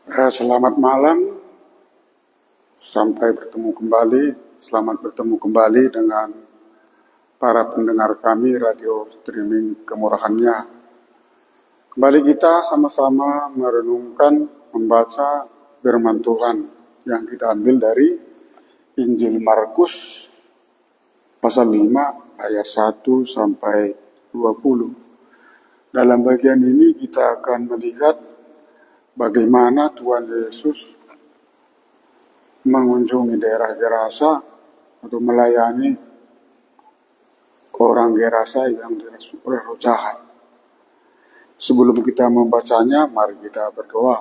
Selamat malam, sampai bertemu kembali. Selamat bertemu kembali dengan para pendengar kami radio streaming Kemurahannya. Kembali kita sama-sama merenungkan, membaca firman Tuhan yang kita ambil dari Injil Markus pasal 5 ayat 1 sampai 20. Dalam bagian ini kita akan melihat bagaimana Tuhan Yesus mengunjungi daerah Gerasa atau melayani orang Gerasa yang dirasuki oleh roh jahat. Sebelum kita membacanya, mari kita berdoa.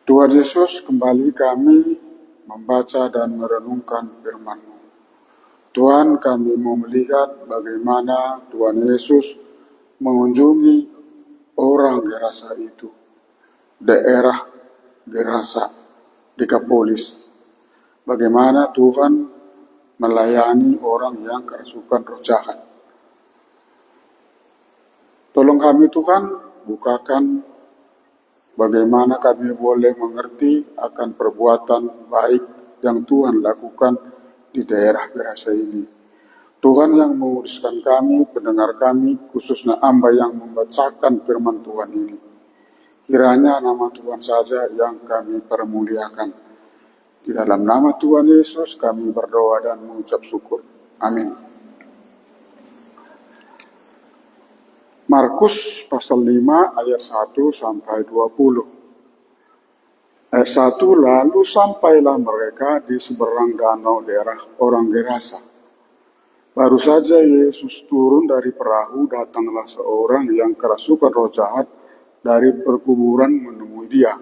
Tuhan Yesus, kembali kami membaca dan merenungkan firman-Mu. Tuhan, kami mau melihat bagaimana Tuhan Yesus mengunjungi orang Gerasa itu, daerah Gerasa, Dekapolis. Bagaimana Tuhan melayani orang yang kerasukan roh jahat. Tolong kami Tuhan, bukakan bagaimana kami boleh mengerti akan perbuatan baik yang Tuhan lakukan di daerah Gerasa ini. Tuhan yang menguruskan kami, pendengar kami, khususnya hamba yang membacakan firman Tuhan ini. Kiranya nama Tuhan saja yang kami permuliakan. Di dalam nama Tuhan Yesus kami berdoa dan mengucap syukur. Amin. Markus pasal 5 ayat 1 sampai 20. Ayat 1, lalu sampailah mereka di seberang danau daerah orang Gerasa. Baru saja Yesus turun dari perahu, datanglah seorang yang kerasukan roh jahat dari perkuburan menemui dia.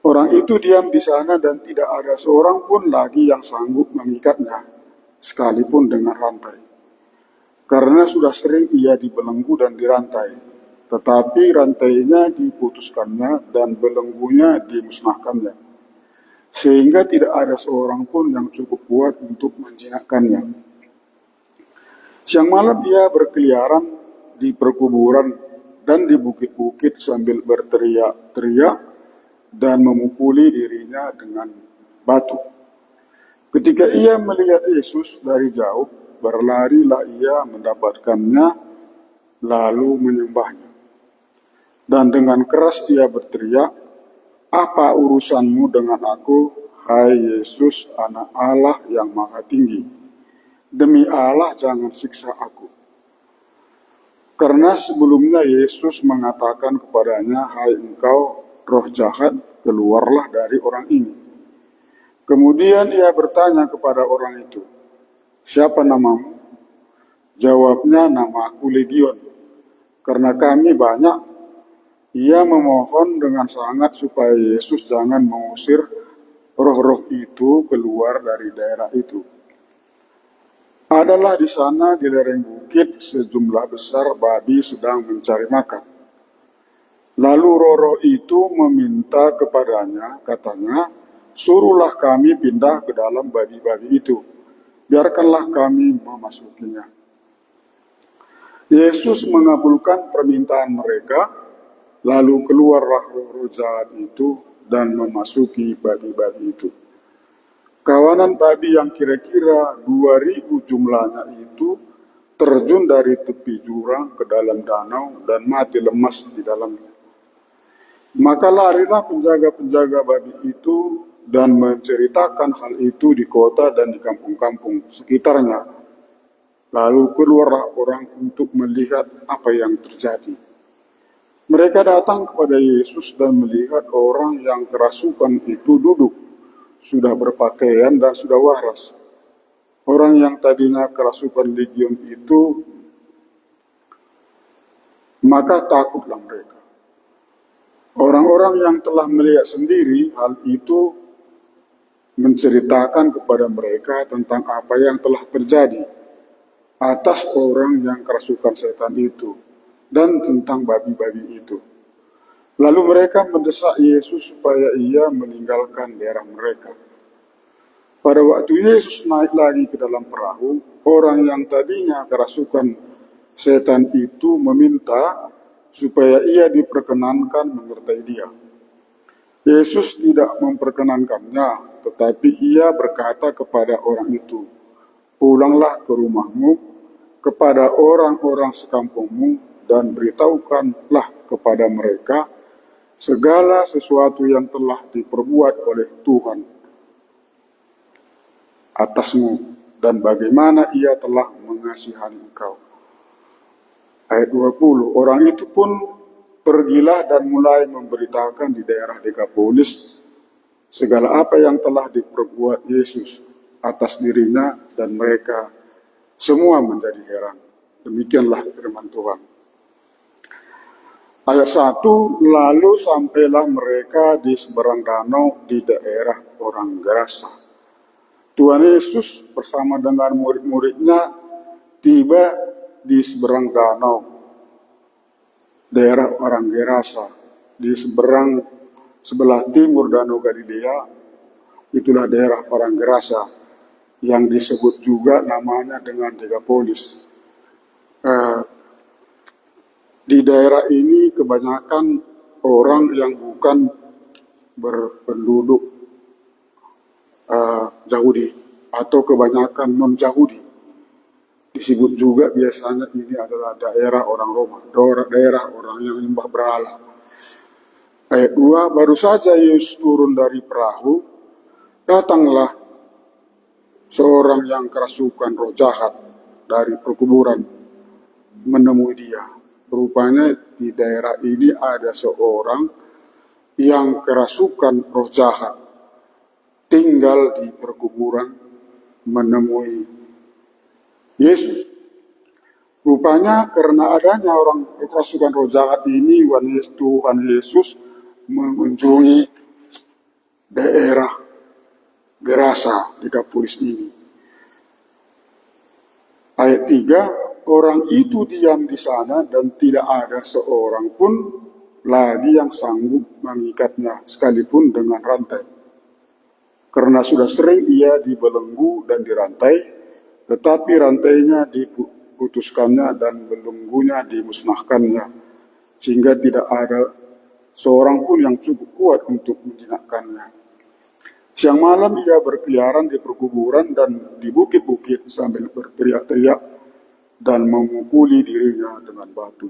Orang itu diam di sana dan tidak ada seorang pun lagi yang sanggup mengikatnya, sekalipun dengan rantai. Karena sudah sering ia dibelenggu dan dirantai, tetapi rantainya diputuskannya dan belenggunya dimusnahkannya, sehingga tidak ada seorang pun yang cukup kuat untuk menjinakkannya. Siang malam ia berkeliaran di perkuburan dan di bukit-bukit sambil berteriak-teriak dan memukuli dirinya dengan batu. Ketika ia melihat Yesus dari jauh, berlarilah ia mendapatkannya lalu menyembahnya. Dan dengan keras ia berteriak, "Apa urusanmu dengan aku, hai Yesus, Anak Allah yang Maha Tinggi? Demi Allah jangan siksa aku." Karena sebelumnya Yesus mengatakan kepadanya, "Hai engkau roh jahat, keluarlah dari orang ini." Kemudian ia bertanya kepada orang itu, "Siapa namamu?" Jawabnya, "Namaku Legion, karena kami banyak." Ia memohon dengan sangat supaya Yesus jangan mengusir roh-roh itu keluar dari daerah itu. Adalah di sana di lereng bukit sejumlah besar babi sedang mencari makan. Lalu roh-roh itu meminta kepadanya, katanya, "Suruhlah kami pindah ke dalam babi-babi itu, biarkanlah kami memasukinya." Yesus mengabulkan permintaan mereka, lalu keluarlah roh-roh jahat itu dan memasuki babi-babi itu. Kawanan babi yang kira-kira 2.000 jumlahnya itu terjun dari tepi jurang ke dalam danau dan mati lemas di dalamnya. Maka larilah penjaga-penjaga babi itu dan menceritakan hal itu di kota dan di kampung-kampung sekitarnya. Lalu keluarlah orang untuk melihat apa yang terjadi. Mereka datang kepada Yesus dan melihat orang yang kerasukan itu duduk, sudah berpakaian dan sudah waras. Orang yang tadinya kerasukan legion itu, maka takutlah mereka. Orang-orang yang telah melihat sendiri hal itu menceritakan kepada mereka tentang apa yang telah terjadi atas orang yang kerasukan setan itu dan tentang babi-babi itu. Lalu mereka mendesak Yesus supaya ia meninggalkan daerah mereka. Pada waktu Yesus naik lagi ke dalam perahu, orang yang tadinya kerasukan setan itu meminta supaya ia diperkenankan menyertai dia. Yesus tidak memperkenankannya, tetapi ia berkata kepada orang itu, "Pulanglah ke rumahmu, kepada orang-orang sekampungmu, dan beritahukanlah kepada mereka segala sesuatu yang telah diperbuat oleh Tuhan atasmu, dan bagaimana ia telah mengasihani engkau." Ayat 20, orang itu pun pergilah dan mulai memberitakan di daerah Dekapolis segala apa yang telah diperbuat Yesus atas dirinya, dan mereka semua menjadi heran. Demikianlah firman Tuhan. Ayat 1, lalu sampailah mereka di seberang danau di daerah orang Gerasa. Tuhan Yesus bersama dengan murid-muridnya tiba di seberang danau, daerah orang Gerasa, di sebelah timur Danau Galilea. Itulah daerah orang Gerasa yang disebut juga namanya dengan Dekapolis. Di daerah ini kebanyakan orang yang bukan berpenduduk Yahudi atau kebanyakan non-Yahudi. Disebut juga biasanya ini adalah daerah orang Roma, daerah orang yang menyembah berhala. Ayat 2, baru saja Yesus turun dari perahu, datanglah seorang yang kerasukan roh jahat dari perkuburan menemui dia. Rupanya di daerah ini ada seorang yang kerasukan roh jahat, tinggal di perkuburan menemui Yesus. Rupanya karena adanya orang kerasukan roh jahat ini, Tuhan Yesus mengunjungi daerah Gerasa di Dekapolis ini. Ayat 3, orang itu diam di sana dan tidak ada seorang pun lagi yang sanggup mengikatnya, sekalipun dengan rantai. Karena sudah sering ia dibelenggu dan dirantai, tetapi rantainya diputuskannya dan belenggunya dimusnahkannya, sehingga tidak ada seorang pun yang cukup kuat untuk menjinakkannya. Siang malam ia berkeliaran di perkuburan dan di bukit-bukit sambil berteriak-teriak dan memukuli dirinya dengan batu.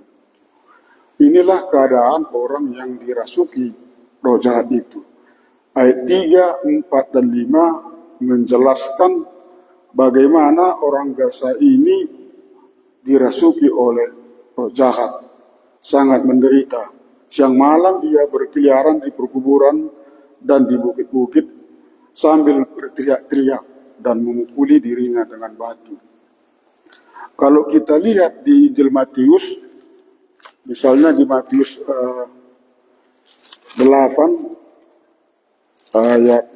Inilah keadaan orang yang dirasuki roh jahat itu. Ayat 3, 4, dan 5 menjelaskan bagaimana orang Gerasa ini dirasuki oleh roh jahat, sangat menderita. Siang malam ia berkeliaran di perkuburan dan di bukit-bukit sambil berteriak-teriak dan memukuli dirinya dengan batu. Kalau kita lihat di Injil Matius, misalnya di Matius 8 ayat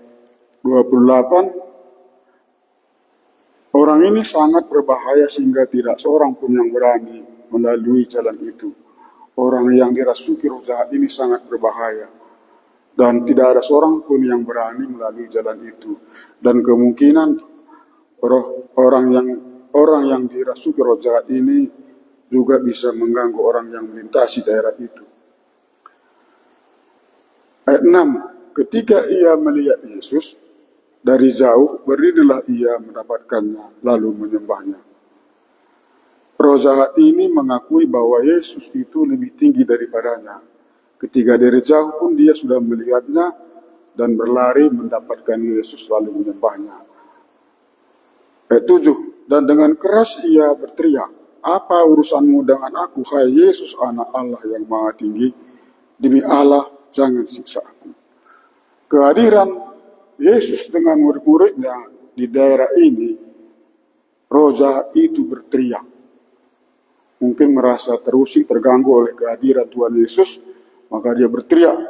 28, orang ini sangat berbahaya sehingga tidak seorang pun yang berani melalui jalan itu. Orang yang dirasuki roh jahat ini sangat berbahaya, dan tidak ada seorang pun yang berani melalui jalan itu. Dan kemungkinan orang yang dirasuki roh jahat ini juga bisa mengganggu orang yang melintasi daerah itu. Ayat 6, ketika ia melihat Yesus dari jauh, berdirilah ia mendapatkannya, lalu menyembahnya. Roh jahat ini mengakui bahwa Yesus itu lebih tinggi daripadanya. Ketika dari jauh pun dia sudah melihatnya dan berlari mendapatkan Yesus, lalu menyembahnya. Ayat 7, dan dengan keras ia berteriak, "Apa urusanmu dengan aku, hai Yesus, anak Allah yang maha tinggi? Demi Allah, jangan siksa aku." Kehadiran Yesus dengan murid-muridnya di daerah ini, roh jahat itu berteriak. Mungkin merasa terusik, terganggu oleh kehadiran Tuhan Yesus, maka dia berteriak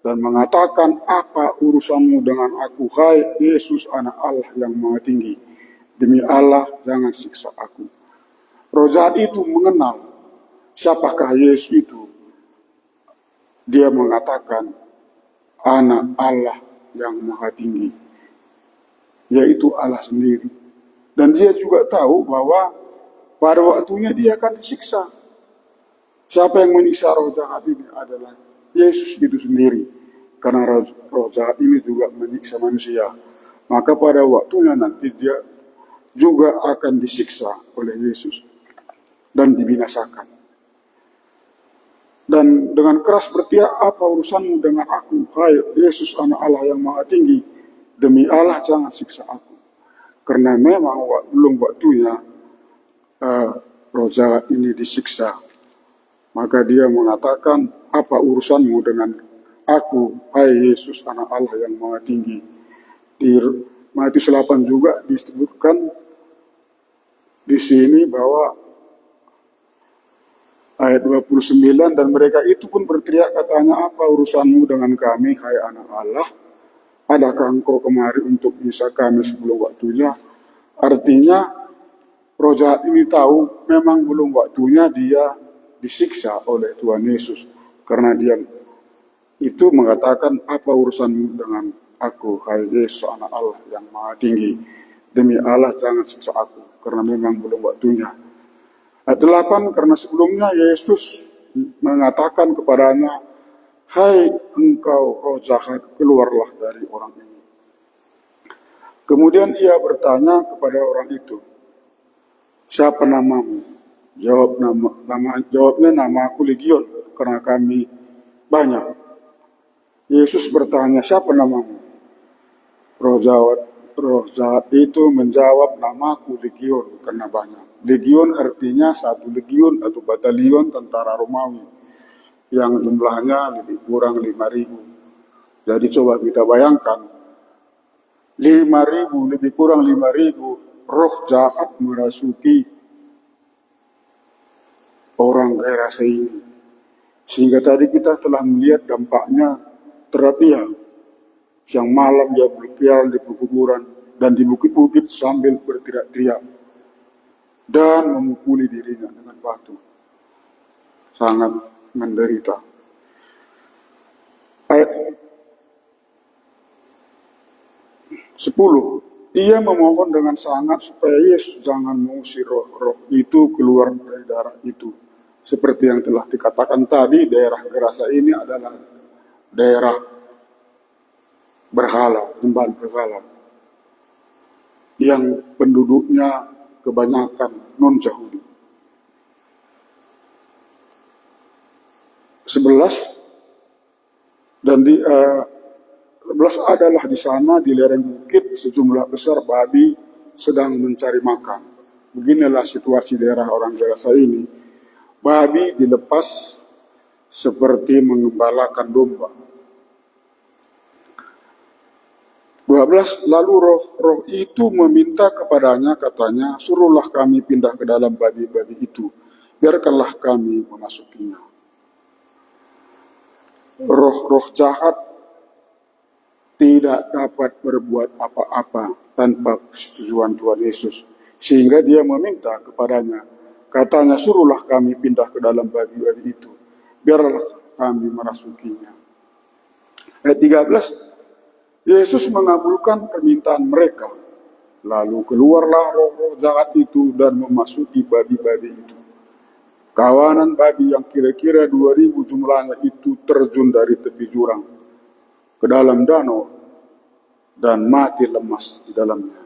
dan mengatakan, "Apa urusanmu dengan aku, hai Yesus, anak Allah yang maha tinggi? Demi Allah, jangan siksa aku." Roh jahat itu mengenal siapakah Yesus itu. Dia mengatakan, anak Allah yang maha tinggi, yaitu Allah sendiri. Dan dia juga tahu bahwa pada waktunya dia akan disiksa. Siapa yang menyiksa roh jahat ini adalah Yesus itu sendiri. Karena roh jahat ini juga menyiksa manusia. Maka pada waktunya nanti dia juga akan disiksa oleh Yesus dan dibinasakan. Dan dengan keras berteriak, apa urusanmu dengan aku, hai Yesus anak Allah yang maha tinggi? Demi Allah jangan siksa aku. Karena memang belum waktunya roh jahat ini disiksa. Maka dia mengatakan, apa urusanmu dengan aku, hai Yesus anak Allah yang maha tinggi. Di Matius 8 juga disebutkan di sini bahwa ayat 29, dan mereka itu pun berteriak katanya, apa urusanmu dengan kami, hai anak Allah? Adakah engkau kemari untuk bisa kami sebelum waktunya? Artinya roh jahat ini tahu memang belum waktunya dia disiksa oleh Tuhan Yesus. Karena dia itu mengatakan, apa urusanmu dengan aku, hai Yesus anak Allah yang maha tinggi. Demi Allah jangan siksa aku, karena memang belum waktunya. Ayat 8, karena sebelumnya Yesus mengatakan kepadanya, hai engkau roh jahat, keluarlah dari orang ini. Kemudian ia bertanya kepada orang itu, siapa namamu? Jawabnya, nama aku Legion, karena kami banyak. Yesus bertanya, siapa namamu? Roh jahat itu menjawab, namaku Legion, karena banyak. Legion artinya satu legion atau batalion tentara Romawi yang jumlahnya lebih kurang 5.000. Jadi coba kita bayangkan, 5.000, lebih kurang 5.000 roh jahat merasuki orang Gerasa ini. Sehingga tadi kita telah melihat dampaknya terhadap dia. Siang malam dia berkeliaran di perkuburan dan di bukit-bukit sambil berteriak-teriak dan memukuli dirinya dengan batu. Sangat menderita. Ayat 10. Ia memohon dengan sangat supaya Yesus jangan mengusir roh-roh itu keluar dari daerah itu. Seperti yang telah dikatakan tadi, daerah Gerasa ini adalah daerah berhala, tempat berhala, yang penduduknya kebanyakan non-Yahudi. 11, dan di 11 adalah di sana di lereng bukit sejumlah besar babi sedang mencari makan. Beginilah situasi daerah orang Gerasa ini. Babi dilepas seperti mengembalakan domba. 12, lalu roh itu meminta kepadanya, katanya, suruhlah kami pindah ke dalam babi-babi itu, biarkanlah kami memasukinya. Roh-roh jahat tidak dapat berbuat apa-apa tanpa persetujuan Tuhan Yesus, sehingga dia meminta kepadanya, katanya, suruhlah kami pindah ke dalam babi-babi itu, biarlah kami merasukinya. Ayat 13, Yesus mengabulkan permintaan mereka. Lalu keluarlah roh-roh jahat itu dan memasuki babi-babi itu. Kawanan babi yang kira-kira 2.000 jumlahnya itu terjun dari tepi jurang ke dalam danau dan mati lemas di dalamnya.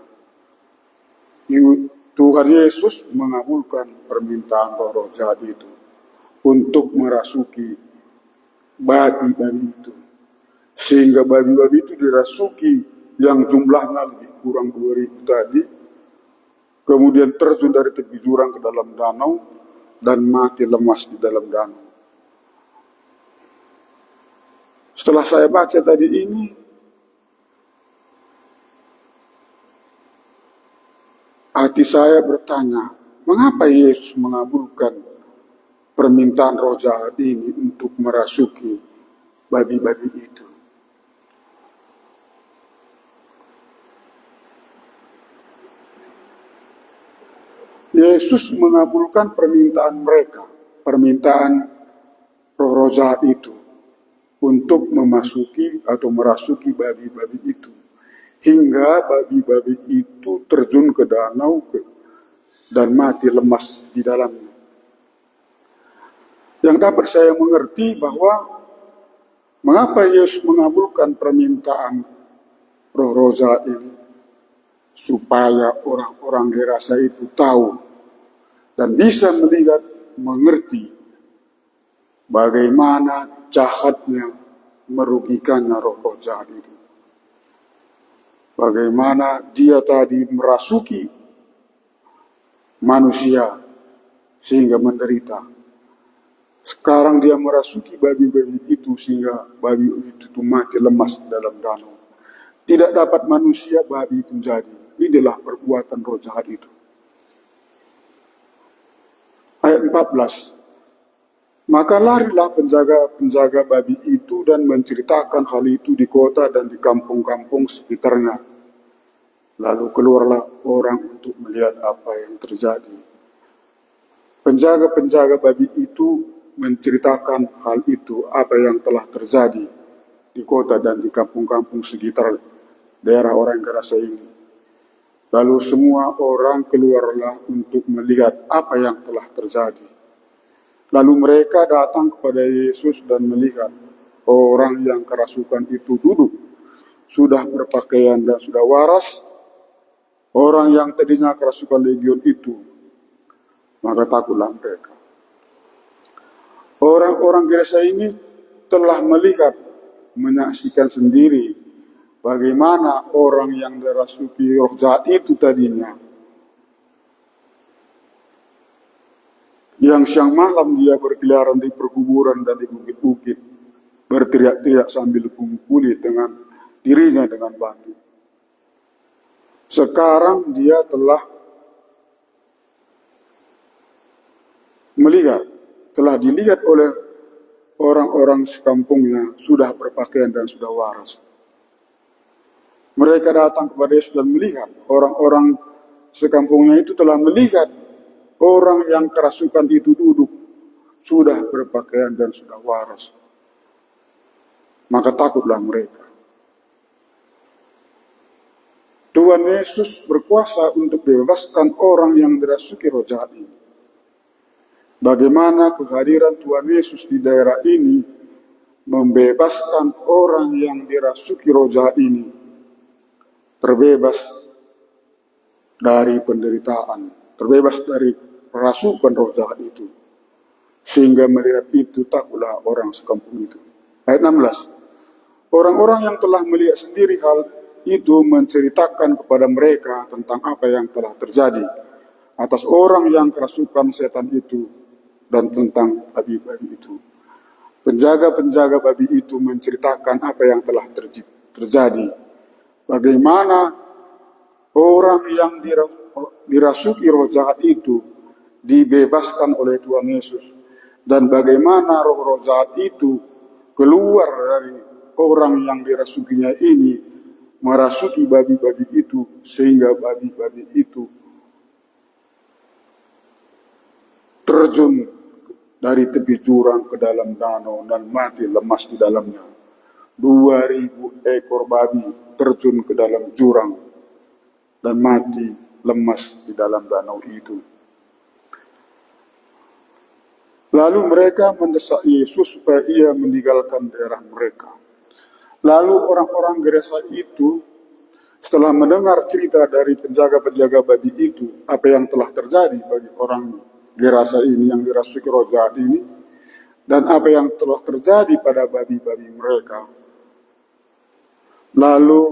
Tuhan Yesus mengabulkan permintaan roh-roh jahat itu untuk merasuki babi-babi itu. Sehingga babi-babi itu dirasuki yang jumlahnya lebih kurang 2.000 tadi, kemudian terjun dari tepi jurang ke dalam danau dan mati lemas di dalam danau. Setelah saya baca tadi ini, hati saya bertanya, mengapa Yesus mengabulkan permintaan roh jahat ini untuk merasuki babi-babi itu? Yesus mengabulkan permintaan mereka, permintaan roh-roh jahat itu, untuk memasuki atau merasuki babi-babi itu. Hingga babi-babi itu terjun ke danau dan mati lemas di dalamnya. Yang dapat saya mengerti bahwa mengapa Yesus mengabulkan permintaan Roh Roza ini, supaya orang-orang Gerasa itu tahu dan bisa melihat, mengerti bagaimana jahatnya, merugikannya roh-roh jahat itu. Bagaimana dia tadi merasuki manusia sehingga menderita. Sekarang dia merasuki babi-babi itu sehingga babi itu mati lemas dalam danau. Tidak dapat manusia, babi itu jadi. Inilah perbuatan roh jahat itu. Ayat 14. Maka larilah penjaga-penjaga babi itu dan menceritakan hal itu di kota dan di kampung-kampung sekitarnya. Lalu keluarlah orang untuk melihat apa yang terjadi. Penjaga-penjaga babi itu menceritakan hal itu, apa yang telah terjadi di kota dan di kampung-kampung sekitar daerah orang Gerasa ini. Lalu semua orang keluarlah untuk melihat apa yang telah terjadi. Lalu mereka datang kepada Yesus dan melihat orang yang kerasukan itu duduk, sudah berpakaian dan sudah waras. Orang yang tadinya kerasukan legion itu, maka takutlah mereka. Orang-orang Gerasa ini telah melihat, menyaksikan sendiri bagaimana orang yang dirasuki roh jahat itu tadinya, yang siang malam dia berkeliaran di perkuburan dan di bukit-bukit, berteriak-teriak sambil memukuli dengan dirinya dengan batu. Sekarang dia telah melihat, telah dilihat oleh orang-orang sekampungnya, sudah berpakaian dan sudah waras. Mereka datang kepada Yesus dan melihat, orang-orang sekampungnya itu telah melihat orang yang kerasukan itu duduk, sudah berpakaian dan sudah waras. Maka takutlah mereka. Tuhan Yesus berkuasa untuk bebaskan orang yang dirasuki roh jahat ini. Bagaimana kehadiran Tuhan Yesus di daerah ini membebaskan orang yang dirasuki roh jahat ini terbebas dari penderitaan, terbebas dari rasukan roh jahat itu, sehingga melihat itu takutlah orang sekampung itu. Ayat 16. Orang-orang yang telah melihat sendiri hal itu menceritakan kepada mereka tentang apa yang telah terjadi atas orang yang kerasukan setan itu dan tentang babi-babi itu. Penjaga-penjaga babi itu menceritakan apa yang telah terjadi. Bagaimana orang yang dirasuki roh jahat itu dibebaskan oleh Tuhan Yesus. Dan bagaimana roh-roh jahat itu keluar dari orang yang dirasukinya ini, merasuki babi-babi itu, sehingga babi-babi itu terjun dari tepi jurang ke dalam danau dan mati lemas di dalamnya. 2000 ekor babi terjun ke dalam jurang dan mati lemas di dalam danau itu. Lalu mereka mendesak Yesus supaya ia meninggalkan daerah mereka. Lalu orang-orang Gerasa itu setelah mendengar cerita dari penjaga-penjaga babi itu, apa yang telah terjadi bagi orang Gerasa ini yang dirasuki roh jahat ini, dan apa yang telah terjadi pada babi-babi mereka. Lalu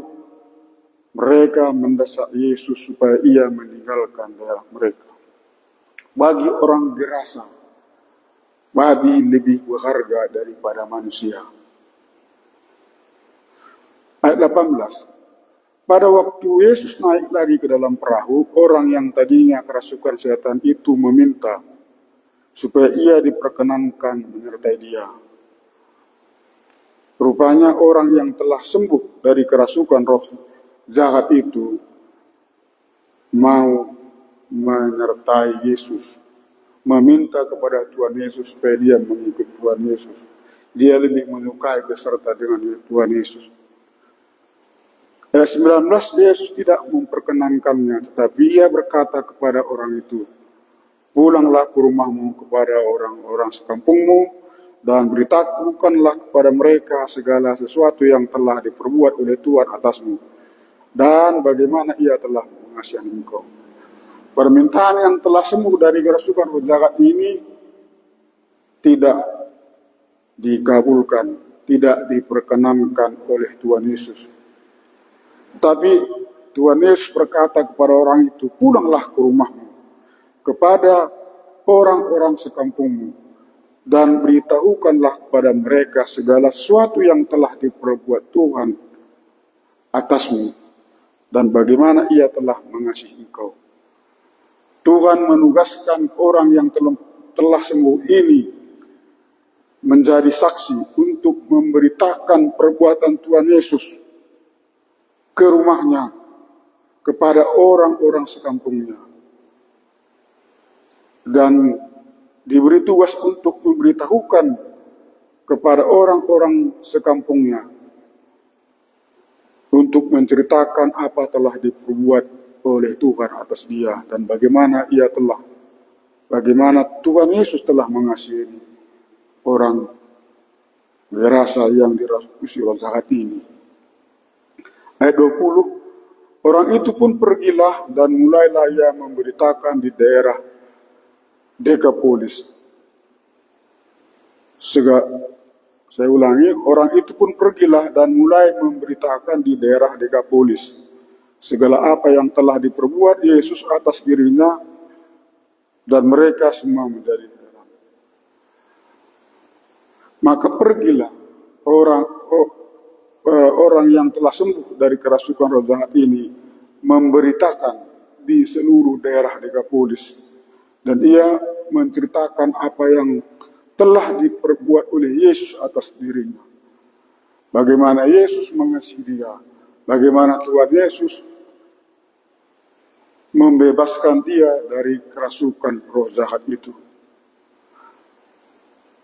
mereka mendesak Yesus supaya ia meninggalkan daerah mereka. Bagi orang Gerasa, babi lebih berharga daripada manusia. Ayat 18. Pada waktu Yesus naik lagi ke dalam perahu, orang yang tadinya kerasukan setan itu meminta supaya ia diperkenankan menyertai dia. Rupanya orang yang telah sembuh dari kerasukan roh jahat itu mau menyertai Yesus, meminta kepada Tuhan Yesus supaya dia mengikut Tuhan Yesus. Dia lebih menyukai beserta dengan Tuhan Yesus. Ayat 19, Yesus tidak memperkenankannya, tetapi ia berkata kepada orang itu, Pulanglah ke rumahmu kepada orang-orang sekampungmu, dan beritahukanlah kepada mereka segala sesuatu yang telah diperbuat oleh Tuhan atasmu, dan bagaimana ia telah mengasihi engkau. Permintaan yang telah sembuh dari kerasukan roh jahat ini tidak dikabulkan, tidak diperkenankan oleh Tuhan Yesus. Tapi Tuhan Yesus berkata kepada orang itu, pulanglah ke rumahmu, kepada orang-orang sekampungmu, dan beritahukanlah kepada mereka segala sesuatu yang telah diperbuat Tuhan atasmu, dan bagaimana ia telah mengasihi engkau. Tuhan menugaskan orang yang telah sembuh ini menjadi saksi untuk memberitakan perbuatan Tuhan Yesus ke rumahnya, kepada orang-orang sekampungnya. Dan diberi tugas untuk memberitahukan kepada orang-orang sekampungnya, untuk menceritakan apa telah diperbuat oleh Tuhan atas dia, dan bagaimana Tuhan Yesus telah mengasihi orang Gerasa yang dirasuki roh jahat ini. Ayat 20, orang itu pun pergilah dan mulailah ia memberitakan di daerah Dekapolis. Saya ulangi, orang itu pun pergilah dan mulai memberitakan di daerah Dekapolis segala apa yang telah diperbuat Yesus atas dirinya, dan mereka semua menjadi heran. Maka pergilah orang yang telah sembuh dari kerasukan roh jahat ini memberitakan di seluruh daerah Dekapolis, dan ia menceritakan apa yang telah diperbuat oleh Yesus atas dirinya. Bagaimana Yesus mengasihi dia, bagaimana Tuhan Yesus membebaskan dia dari kerasukan roh jahat itu.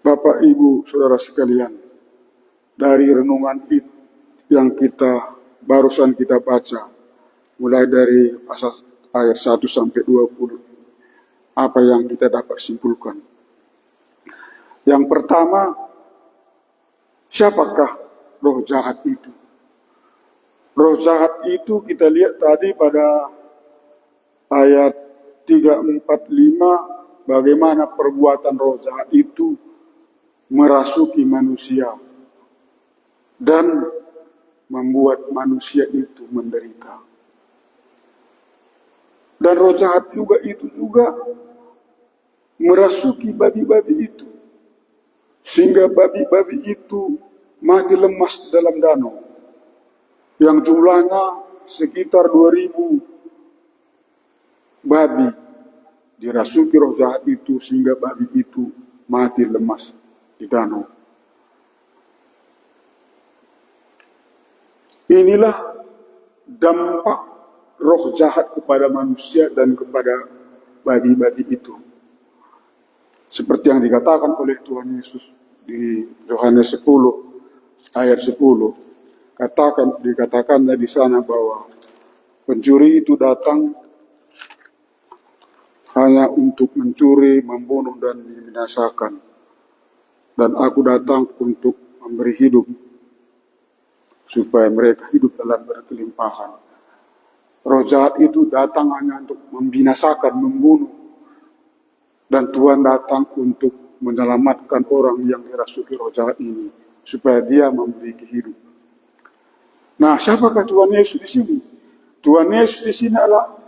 Bapak, Ibu, Saudara sekalian, dari renungan yang barusan kita baca, mulai dari pasal ayat 1 sampai 20, apa yang kita dapat simpulkan? Yang pertama, siapakah roh jahat itu? Roh jahat itu kita lihat tadi pada ayat 3, 4, 5, bagaimana perbuatan roh jahat itu merasuki manusia dan membuat manusia itu menderita. Dan roh jahat itu juga merasuki babi-babi itu, sehingga babi-babi itu mati lemas dalam danau, yang jumlahnya sekitar 2000 babi dirasuki roh jahat itu, sehingga babi itu mati lemas di danau. Inilah dampak roh jahat kepada manusia dan kepada babi-babi itu. Seperti yang dikatakan oleh Tuhan Yesus di Yohanes 10 ayat 10, dikatakannya di sana bahwa pencuri itu datang hanya untuk mencuri, membunuh, dan membinasakan. Dan aku datang untuk memberi hidup, supaya mereka hidup dalam berkelimpahan. Roh jahat itu datang hanya untuk membinasakan, membunuh. Dan Tuhan datang untuk menyelamatkan orang yang dirasuki roh jahat ini, supaya dia memiliki hidup. Nah, siapakah Tuhan Yesus di sini? Tuhan Yesus di sini adalah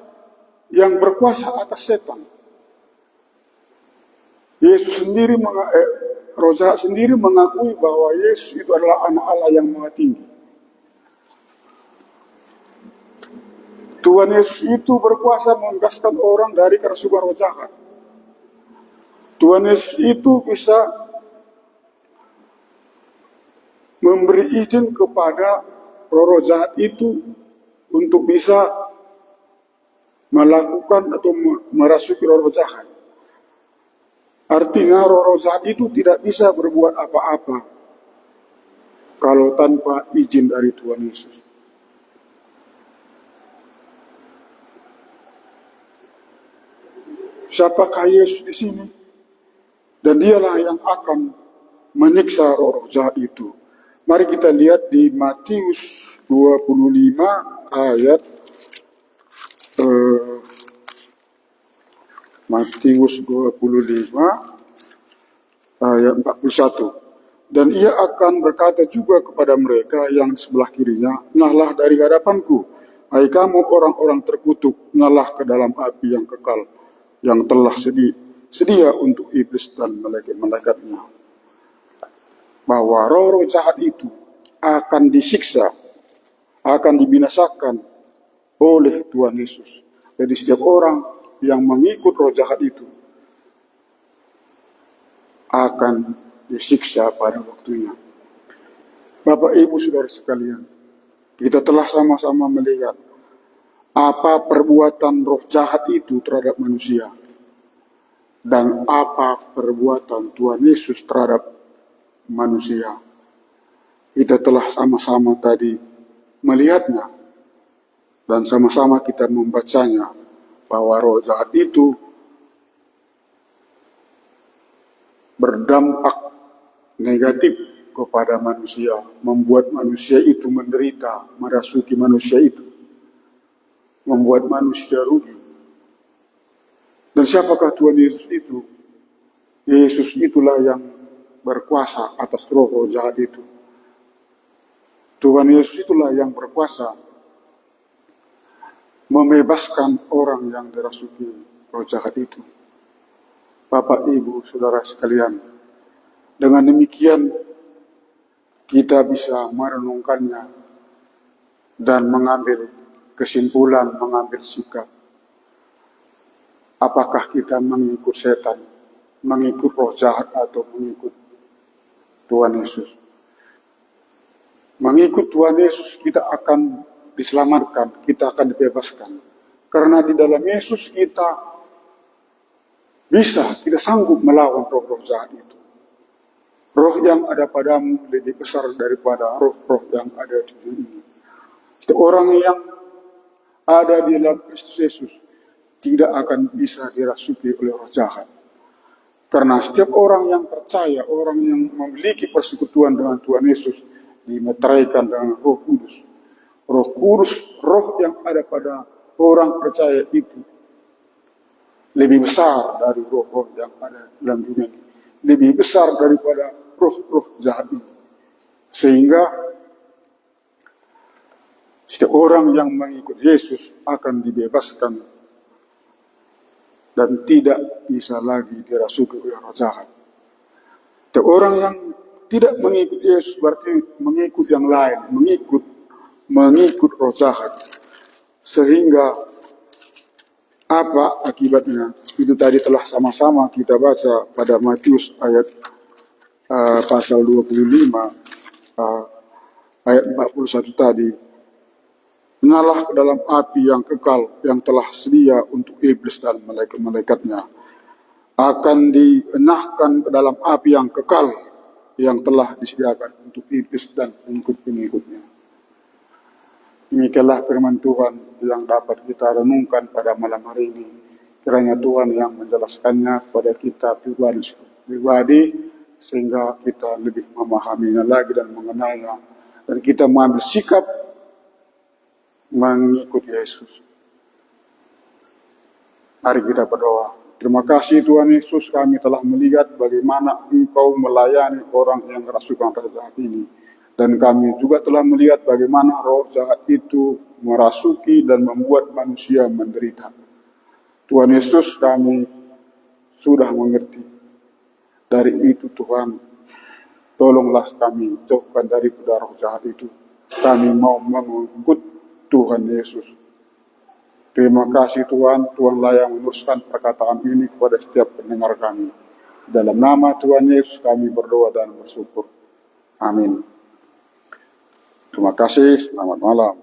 yang berkuasa atas setan. Yesus sendiri, roh jahat sendiri mengakui bahwa Yesus itu adalah anak Allah yang Maha Tinggi. Tuhan Yesus itu berkuasa membebaskan orang dari kerasukan roh jahat. Tuhan Yesus itu bisa memberi izin kepada roh jahat itu untuk bisa melakukan atau merasuki roh jahat. Artinya roh jahat itu tidak bisa berbuat apa-apa kalau tanpa izin dari Tuhan Yesus. siapakah Yesus di sini? Dan dialah yang akan menyiksa roh-roh jahat itu. Mari kita lihat di Matius 25 ayat Matius 25 ayat 41. Dan ia akan berkata juga kepada mereka yang di sebelah kirinya, "Nyahlah dari hadapanku, hai kamu orang-orang terkutuk, nyahlah ke dalam api yang kekal, yang telah sedia untuk iblis dan malaikat-malaikatnya." Bahwa roh-roh jahat itu akan disiksa, akan dibinasakan oleh Tuhan Yesus. Jadi setiap orang yang mengikut roh jahat itu akan disiksa pada waktunya. Bapak Ibu Saudara sekalian, kita telah sama-sama melihat apa perbuatan roh jahat itu terhadap manusia dan apa perbuatan Tuhan Yesus terhadap manusia. Kita telah sama-sama tadi melihatnya dan sama-sama kita membacanya bahwa roh jahat itu berdampak negatif kepada manusia, membuat manusia itu menderita, merasuki manusia itu, membuat manusia rugi. Dan siapakah Tuhan Yesus itu? Yesus itulah yang berkuasa atas roh-roh jahat itu. Tuhan Yesus itulah yang berkuasa membebaskan orang yang dirasuki roh jahat itu. Bapak, Ibu, Saudara sekalian, dengan demikian kita bisa merenungkannya dan mengambil kesimpulan, mengambil sikap. Apakah kita mengikut setan, mengikut roh jahat, atau mengikut Tuhan Yesus? Mengikut Tuhan Yesus kita akan diselamatkan, kita akan dibebaskan. Karena di dalam Yesus kita sanggup melawan roh-roh jahat itu. Roh yang ada padamu lebih besar daripada roh-roh yang ada di dunia ini. Setiap orang yang ada di dalam Kristus Yesus tidak akan bisa dirasuki oleh roh jahat. Karena setiap orang yang percaya, orang yang memiliki persekutuan dengan Tuhan Yesus, dimeteraikan dengan Roh Kudus. Roh Kudus, roh yang ada pada orang percaya itu lebih besar dari roh-roh yang ada dalam dunia ini. Lebih besar daripada roh-roh jahat ini. Sehingga setiap orang yang mengikut Yesus akan dibebaskan dan tidak bisa lagi dirasuki oleh roh jahat. Setiap orang yang tidak mengikut Yesus berarti mengikut yang lain, mengikut roh jahat. Sehingga apa akibatnya? Itu tadi telah sama-sama kita baca pada Matius ayat pasal 25 ayat 41 tadi. Nyala ke dalam api yang kekal yang telah sedia untuk iblis dan malaikat-malaikatnya. Akan dienahkan ke dalam api yang kekal yang telah disediakan untuk iblis dan pengikut-pengikutnya. Demikianlah firman Tuhan yang dapat kita renungkan pada malam hari ini. Kiranya Tuhan yang menjelaskannya kepada kita pribadi sehingga kita lebih memahaminya lagi dan mengenalnya. Dan kita mengambil sikap mengikut Yesus. Mari kita berdoa. Terima kasih Tuhan Yesus, kami telah melihat bagaimana Engkau melayani orang yang kerasukan roh jahat ini. Dan kami juga telah melihat bagaimana roh jahat itu merasuki dan membuat manusia menderita. Tuhan Yesus, kami sudah mengerti. Dari itu Tuhan, tolonglah kami jauhkan dari roh jahat itu. Kami mau mengikut Tuhan Yesus. Terima kasih Tuhan, Tuhanlah yang meneruskan perkataan ini kepada setiap pendengar kami. Dalam nama Tuhan Yesus kami berdoa dan bersyukur. Amin. Terima kasih, selamat malam.